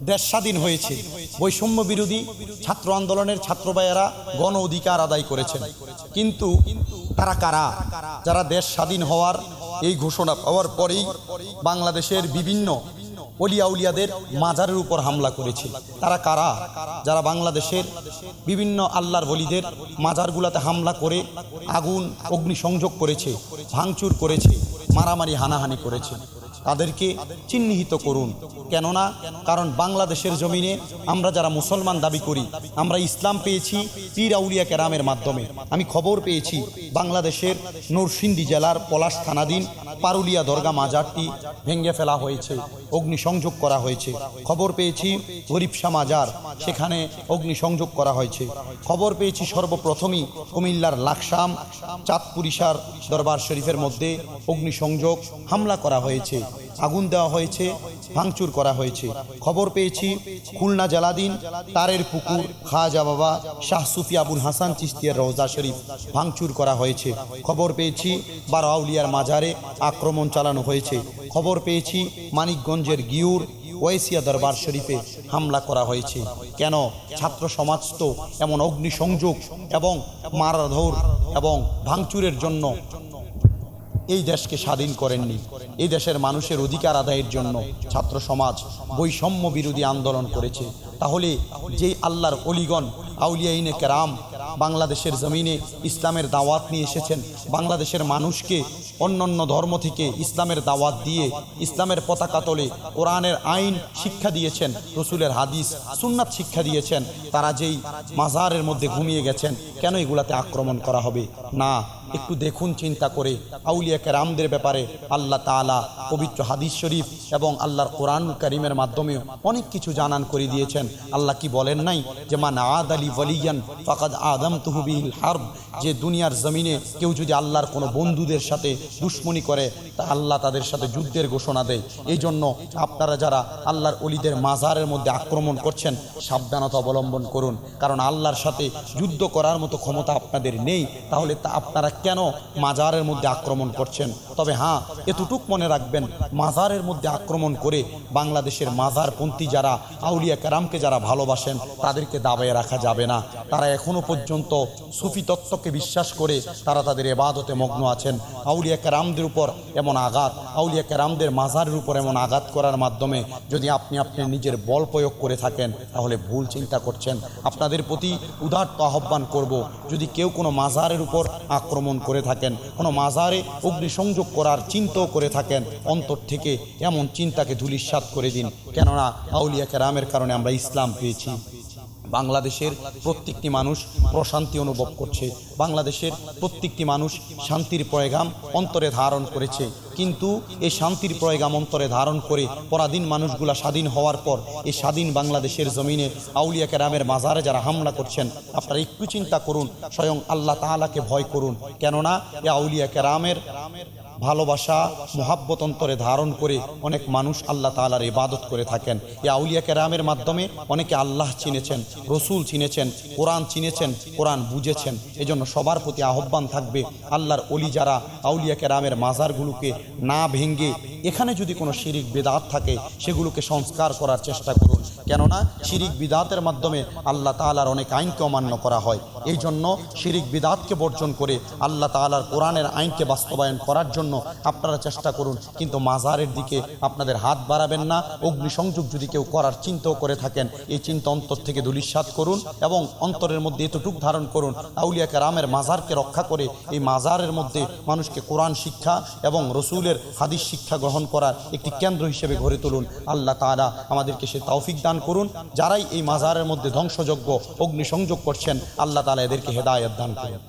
দেশ স্বাধীন হয়েছে, বৈষম্য বিরোধী ছাত্র আন্দোলনের ছাত্র ভাইয়েরা গণ অধিকার আদায় করেছেন। কিন্তু তারা কারা? যারা দেশ স্বাধীন হওয়ার এই ঘোষণা পাওয়ার পরেই বাংলাদেশের বিভিন্ন অলিয়া উলিয়াদের মাজারের উপর হামলা করেছে। তারা কারা? যারা বাংলাদেশের বিভিন্ন আল্লাহর ওলিদের মাজারগুলোতে হামলা করে আগুন অগ্নিসংযোগ করেছে, ভাঙচুর করেছে, মারামারি হানাহানি করেছে। তাদেরকে চিহ্নিত করুন। কেননা কারণ বাংলাদেশের জমিনে আমরা যারা মুসলমান দাবি করি, আমরা ইসলাম পেয়েছি পীর আউলিয়া কেরামের মাধ্যমে। আমি খবর পেয়েছি বাংলাদেশের নরসিংদী জেলার পলাশ থানাধীন পারুলিয়া দরগা মাজারটি ভেঙে ফেলা হয়েছে, অগ্নিসংযোগ করা হয়েছে। খবর পেয়েছি গরিবশা মাজার, সেখানে অগ্নিসংযোগ করা হয়েছে। খবর পেয়েছি সর্বপ্রথমই কুমিল্লার লাকসাম চাঁদপুরিশার দরবার শরীফের মধ্যে অগ্নিসংযোগ হামলা করা হয়েছে, আগুন দেওয়া হয়েছে, ভাঙচুর করা হয়েছে। খবর পেয়েছি খুলনা জেলাধীন তারের পুকুর খাজা বাবা শাহ সুফি আবুল হাসান চিশতিয়ার রওজা শরীফ ভাঙচুর করা হয়েছে। খবর পেয়েছি বারো আউলিয়ার মাজারে আক্রমণ চালানো হয়েছে। খবর পেয়েছি মানিকগঞ্জের গিউর ওয়েসিয়া দরবার শরীফে হামলা করা হয়েছে। কেন? ছাত্র সমাজ তো এমন অগ্নিসংযোগ এবং মারধর এবং ভাঙচুরের জন্য এই দেশকে স্বাধীন করেননি। এই দেশের মানুষের অধিকার আদায়ের জন্য ছাত্র সমাজ বৈষম্য বিরোধী আন্দোলন করেছে। তাহলে যেই আল্লাহর অলিগণ আউলিয়াইনে কেরাম বাংলাদেশের জমিনে ইসলামের দাওয়াত নিয়ে এসেছেন, বাংলাদেশের মানুষকে অন্যান্য ধর্ম থেকে ইসলামের দাওয়াত দিয়ে ইসলামের পতাকা তোলে কোরআনের আইন শিক্ষা দিয়েছেন, রসুলের হাদিস সুন্নাত শিক্ষা দিয়েছেন, তারা যেই মাজারের মধ্যে ঘুমিয়ে গেছেন, কেন এগুলাতে আক্রমণ করা হবে? না, একটু দেখুন চিন্তা করে। আউলিয়া কেরামদের ব্যাপারে আল্লাহ তাআলা পবিত্র হাদিস শরীফ এবং আল্লাহর কোরআনুল কারীমের মাধ্যমে অনেক কিছু জানান করে দিয়েছেন। আল্লাহ কি বলেন নাই যে মান আদ আলী ওয়ালিয়ান ফাকাদ আযামতুহু বিল হারব, যে দুনিয়ার জমিনে কেউ যদি আল্লাহর কোনো বন্ধুদের সাথে দুশমনি করে তা আল্লাহ তাদের সাথে যুদ্ধের ঘোষণা দেয়। এই জন্য আপনারা যারা আল্লাহর ওলিদের মাজারের মধ্যে আক্রমণ করছেন সাবধানতা অবলম্বন করুন, কারণ আল্লাহর সাথে যুদ্ধ করার মতো ক্ষমতা আপনাদের নেই। তাহলে তা আপনারা কেন মাজারের মধ্যে আক্রমণ করছেন? তবে হ্যাঁ, এতটুক মনে রাখবেন, মাজারের মধ্যে আক্রমণ করে বাংলাদেশের মাজারপন্থী যারা আউলিয়া কেরামকে যারা ভালোবাসেন তাদেরকে দাবায় রাখা যাবে না। তারা এখনো পর্যন্ত সুফি তত্ত্বকে বিশ্বাস করে তারা তাদের ইবাদতে মগ্ন আছেন। আউলিয়া কেরামদের উপর এমন আঘাত, আউলিয়া কেরামদের মাজারের উপর এমন আঘাত করার মাধ্যমে যদি আপনি আপনার নিজের বল প্রয়োগ করে থাকেন তাহলে ভুল চিন্তা করছেন। আপনাদের প্রতি উদারত আহ্বান করব, যদি কেউ কোনো মাজারের উপর আক্রমণ করে থাকেন, কোনো মাজারে অগ্নিসংযোগ করার চিন্তাও করে থাকেন, অন্তর থেকে এমন চিন্তাকে ধূলিসাৎ করে দিন। কেননা আউলিয়া কেরামের কারণে আমরা ইসলাম পেয়েছি। বাংলাদেশের প্রত্যেকটি মানুষ প্রশান্তি অনুভব করছে, বাংলাদেশের প্রত্যেকটি মানুষ শান্তির পয়গাম অন্তরে ধারণ করেছে। কিন্তু এই শান্তির পয়গাম অন্তরে ধারণ করে পরাধীন মানুষগুলা স্বাধীন হওয়ার পর এই স্বাধীন বাংলাদেশের জমিনে আউলিয়া কেরামের মাজারে যারা হামলা করছেন, আপনারা একটু চিন্তা করুন, স্বয়ং আল্লাহ তাআলাকে ভয় করুন। কেননা এই আউলিয়া কেরামের ভালোবাসা মোহাব্বত অন্তরে ধারণ করে অনেক মানুষ আল্লাহ তাআলার ইবাদত করে থাকেন। এই আউলিয়া কেরামের মাধ্যমে অনেকে আল্লাহ চিনেছেন, রসুল চিনেছেন, কোরআন চিনেছেন, কোরআন বুঝেছেন। এজন্য সবার প্রতি আহ্বান থাকবে, আল্লাহর ওলি যারা আউলিয়া কেরামের মাজারগুলোকে না ভেঙ্গে এখানে যদি কোনো শিরিক বিদআত থাকে সেগুলোকে সংস্কার করার চেষ্টা করুন। কেননা শিরিক বিদআতের মাধ্যমে আল্লাহ তাআলার অনেক আইনকে অমান্য করা হয়। এই জন্য শিরিক বিদআতকে বর্জন করে আল্লাহ তাআলার কোরআনের আইনকে বাস্তবায়ন করার জন্য আপনারা চেষ্টা করুন। কিন্তু মাজারের দিকে আপনাদের হাত বাড়াবেন না। অগ্নিসংযোগ যদি কেউ করার চিন্তাও করে থাকেন, এই চিন্তা অন্তর থেকে ধূলিসাৎ করুন এবং অন্তরের মধ্যে এতটুকু ধারণ করুন, আউলিয়া কেরামের মাজারকে রক্ষা করে এই মাজারের মধ্যে মানুষকে কোরআন শিক্ষা এবং রসুলের হাদিস শিক্ষা গ্রহণ করার একটি কেন্দ্র হিসেবে গড়ে তুলুন। আল্লাহ তাআলা আমাদেরকে সে তৌফিক দান করুন। যারাই এই মাজারের মধ্যে ধ্বংসযজ্ঞ অগ্নিসংযোগ করছেন, আল্লাহ তাআলা এদেরকে হেদায়েত দান করুন।